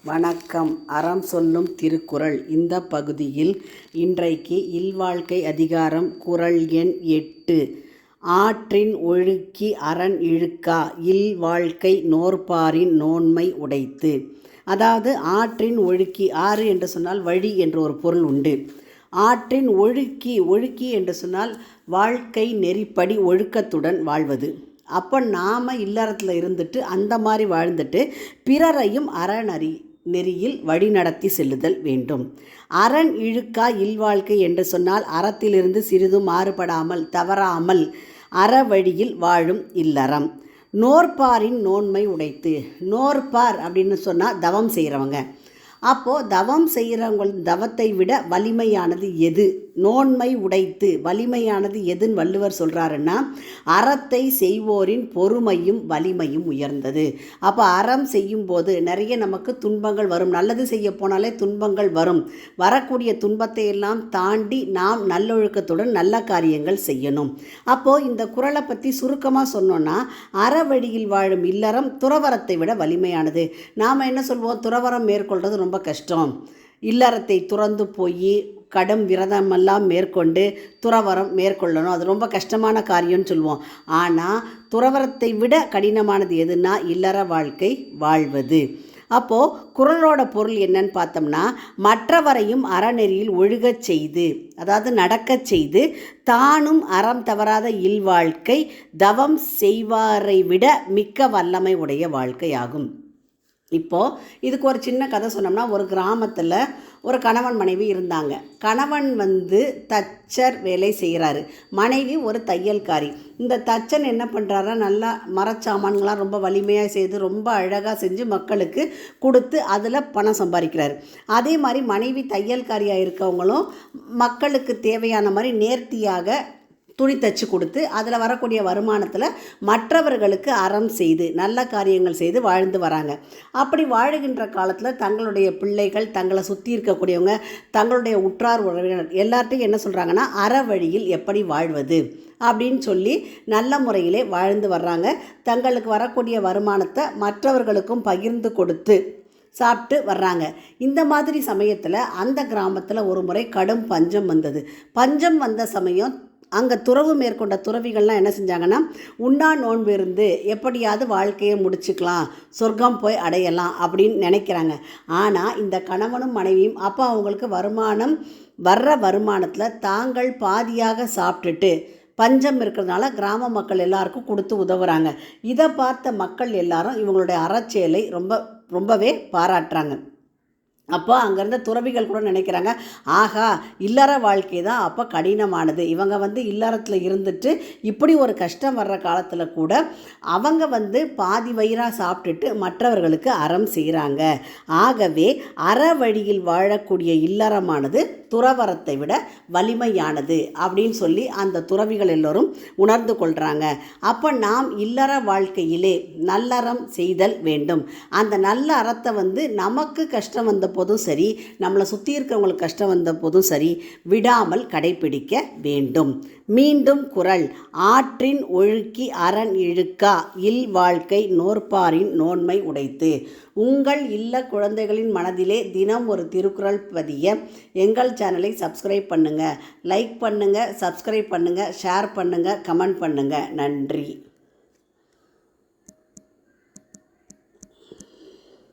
வணக்கம். அறம் சொல்லும் திருக்குறள். இந்த பகுதியில் இன்றைக்கு இல்வாழ்க்கை அதிகாரம் குறள் எண் 8. ஆற்றின் ஒழுக்கி அரண் இழுக்கா இல்வாழ்க்கை நோற்பாரின் நோன்மை உடைத்து. அதாவது ஆற்றின் ஒழுக்கி, ஆறு என்று சொன்னால் வழி என்ற ஒரு பொருள் உண்டு. ஆற்றின் ஒழுக்கி என்று சொன்னால் வாழ்க்கை நெறிப்படி ஒழுக்கத்துடன் வாழ்வது. அப்போ நாம் இல்லறத்தில் இருந்துட்டு அந்த மாதிரி வாழ்ந்துட்டு பிறரையும் நெறியில் வழிநடத்தி செல்லுதல் வேண்டும். அரண் இழுக்கா இல்வாழ்க்கை என்று சொன்னால் அறத்திலிருந்து சிறிதும் மாறுபடாமல் தவறாமல் அறவழியில் வாழும் இல்லறம். நோற்பாரின் நோன்மை உடைத்து. நோற்பார் அப்படின்னு சொன்னால் தவம் செய்கிறவங்க. அப்போது தவம் செய்கிறவங்க தவத்தை விட வலிமையானது எது? நோன்மை உடைத்து. வலிமையானது எதுன்னு வள்ளுவர் சொல்கிறாருன்னா, அறத்தை செய்வோரின் பொறுமையும் வலிமையும் உயர்ந்தது. அப்போ அறம் செய்யும்போது நிறைய நமக்கு துன்பங்கள் வரும். நல்லது செய்ய போனாலே துன்பங்கள் வரும். வரக்கூடிய துன்பத்தை எல்லாம் தாண்டி நாம் நல்லொழுக்கத்துடன் நல்ல காரியங்கள் செய்யணும். அப்போது இந்த குறளை பற்றி சுருக்கமாக சொன்னோன்னா, அறவழியில் வாழும் இல்லறம் துறவரத்தை விட வலிமையானது. நாம் என்ன சொல்வோம்? துறவரம் மேற்கொள்வது ரொம்ப கஷ்டம். இல்லறத்தை துறந்து போய் கடும் விரதமெல்லாம் மேற்கொண்டு துறவரம் மேற்கொள்ளணும், அது ரொம்ப கஷ்டமான காரியம்னு சொல்லுவோம். ஆனால் துறவரத்தை விட கடினமானது எதுனா இல்லற வாழ்க்கை வாழ்வது. அப்போது குறளோட பொருள் என்னன்னு பார்த்தோம்னா, மற்றவரையும் அறநெறியில் ஒழுகச் செய்து, அதாவது நடக்கச் செய்து, தானும் அறம் தவறாத இல்வாழ்க்கை தவம் செய்வாரை விட மிக்க வல்லமை உடைய வாழ்க்கை ஆகும். இப்போது இதுக்கு ஒரு சின்ன கதை சொன்னோம்னா, ஒரு கிராமத்தில் ஒரு கணவன் மனைவி இருந்தாங்க. கணவன் தச்சர் வேலை செய்கிறாரு, மனைவி ஒரு தையல்காரி. இந்த தச்சன் என்ன பண்ணுறாரா, நல்லா மரச்சாமான்களாம் ரொம்ப வலிமையாக செய்து ரொம்ப அழகாக செஞ்சு மக்களுக்கு கொடுத்து அதில் பணம் சம்பாதிக்கிறாரு. அதே மாதிரி மனைவி தையல்காரியாக இருக்கவங்களும் மக்களுக்கு தேவையான மாதிரி நேர்த்தியாக துணி தச்சு கொடுத்து அதில் வரக்கூடிய வருமானத்தில் மற்றவர்களுக்கு அறம் செய்து நல்ல காரியங்கள் செய்து வாழ்ந்து வராங்க. அப்படி வாழுகின்ற காலத்தில் தங்களுடைய பிள்ளைகள், தங்களை சுற்றி இருக்கக்கூடியவங்க, தங்களுடைய உற்றார் உறவினர் எல்லார்ட்டையும் என்ன சொல்கிறாங்கன்னா, அறவழியில் எப்படி வாழ்வது அப்படின்னு சொல்லி நல்ல முறையிலே வாழ்ந்து வர்றாங்க. தங்களுக்கு வரக்கூடிய வருமானத்தை மற்றவர்களுக்கும் பகிர்ந்து கொடுத்து சாப்பிட்டு வர்றாங்க. இந்த மாதிரி சமயத்தில் அந்த கிராமத்தில் ஒரு முறை கடும் பஞ்சம் வந்தது. பஞ்சம் வந்த சமயம் அங்கே துறவு மேற்கொண்ட துறவிகள்லாம் என்ன செஞ்சாங்கன்னா, உண்ணா நோன்பு இருந்து எப்படியாவது வாழ்க்கையை முடிச்சுக்கலாம், சொர்க்கம் போய் அடையலாம் அப்படின்னு நினைக்கிறாங்க. ஆனால் இந்த கணவனும் மனைவியும் அப்போ அவங்களுக்கு வர்ற வருமானத்தில் தாங்கள் பாதியாக சாப்பிட்டுட்டு பஞ்சம் இருக்கிறதுனால கிராம மக்கள் எல்லாருக்கும் கொடுத்து உதவுறாங்க. இதை பார்த்த மக்கள் எல்லாரும் இவங்களுடைய அறச்செயலை ரொம்பவே பாராட்டுறாங்க. அப்போ அங்கேருந்த துறவிகள் கூட நினைக்கிறாங்க, ஆகா இல்லற வாழ்க்கை தான் அப்போ கடினமானது. இவங்க இல்லறத்தில் இருந்துட்டு இப்படி ஒரு கஷ்டம் வர்ற காலத்தில் கூட அவங்க பாதி வயிறாக சாப்பிட்டுட்டு மற்றவர்களுக்கு அறம் செய்கிறாங்க. ஆகவே அற வழியில் வாழக்கூடிய இல்லறமானது துறவரத்தை விட வலிமையானது அப்படின்னு சொல்லி அந்த துறவிகள் எல்லோரும் உணர்ந்து கொள்கிறாங்க. அப்போ நாம் இல்லற வாழ்க்கையிலே நல்லறம் செய்தல் வேண்டும். அந்த நல்ல அறத்தை நமக்கு கஷ்டம் வந்த போதும் சரி, நம்மளை சுற்றி இருக்கிறவங்களுக்கு கஷ்டம் வந்த போதும் சரி விடாமல் கடைபிடிக்க வேண்டும். மீண்டும் குறள். ஆற்றின் ஒழுக்கி அரண் இழுக்கா இல்வாழ்க்கை நோற்பாரின் நோன்மை உடைத்து. உங்கள் இல்ல குழந்தைகளின் மனதிலே தினம் ஒரு திருக்குறள் பதிய எங்கள் சேனலை சப்ஸ்கிரைப் பண்ணுங்கள், லைக் பண்ணுங்கள், சப்ஸ்கிரைப் பண்ணுங்கள், ஷேர் பண்ணுங்கள், கமெண்ட் பண்ணுங்கள். நன்றி.